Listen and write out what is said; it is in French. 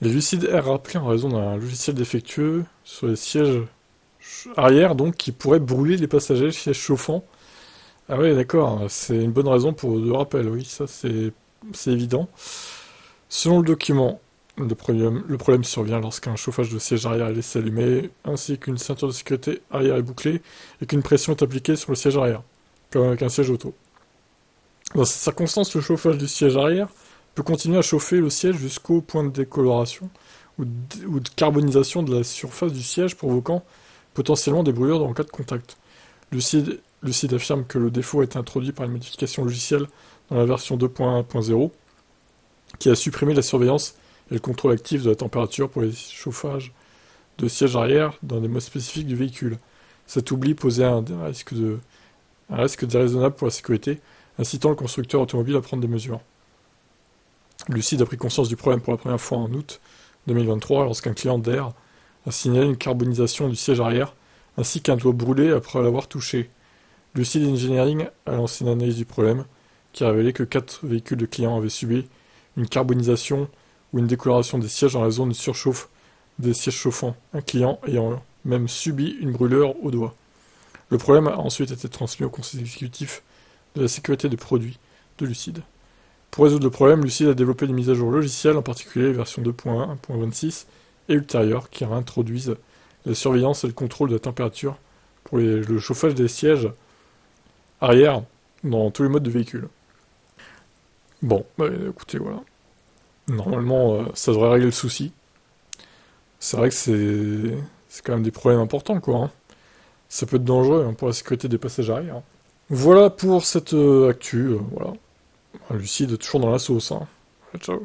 Les lucides air rappelés en raison d'un logiciel défectueux sur les sièges arrière, donc, qui pourrait brûler les passagers, sièges chauffants. Ah ouais, d'accord, c'est une bonne raison pour le rappel, oui, ça c'est évident. Selon le document, le problème survient lorsqu'un chauffage de siège arrière est laissé allumé, ainsi qu'une ceinture de sécurité arrière est bouclée, et qu'une pression est appliquée sur le siège arrière, comme avec un siège auto. Dans ces circonstances, le chauffage du siège arrière peut continuer à chauffer le siège jusqu'au point de décoloration ou de carbonisation de la surface du siège, provoquant potentiellement des brûlures dans le cas de contact. Lucid affirme que le défaut a été introduit par une modification logicielle dans la version 2.1.0 qui a supprimé la surveillance et le contrôle actif de la température pour les chauffages de siège arrière dans des modes spécifiques du véhicule. Cet oubli posait un risque déraisonnable pour la sécurité, incitant le constructeur automobile à prendre des mesures. Lucid a pris conscience du problème pour la première fois en août 2023 lorsqu'un client d'Air a signalé une carbonisation du siège arrière ainsi qu'un doigt brûlé après l'avoir touché. Lucid Engineering a lancé une analyse du problème qui a révélé que 4 véhicules de clients avaient subi une carbonisation ou une décoloration des sièges en raison d'une surchauffe des sièges chauffants, un client ayant même subi une brûlure au doigt. Le problème a ensuite été transmis au conseil exécutif de la sécurité des produits de Lucid. Pour résoudre le problème, Lucid a développé des mises à jour logicielles, en particulier les versions 2.1, 1.26 et ultérieures, qui réintroduisent la surveillance et le contrôle de la température pour le chauffage des sièges arrière dans tous les modes de véhicule. Bon, bah, écoutez, voilà. Normalement, ça devrait régler le souci. C'est vrai que c'est quand même des problèmes importants, quoi, hein. Ça peut être dangereux, hein, pour la sécurité des passagers arrière. Voilà pour cette actu, voilà. Lucide toujours dans la sauce, hein. Ciao.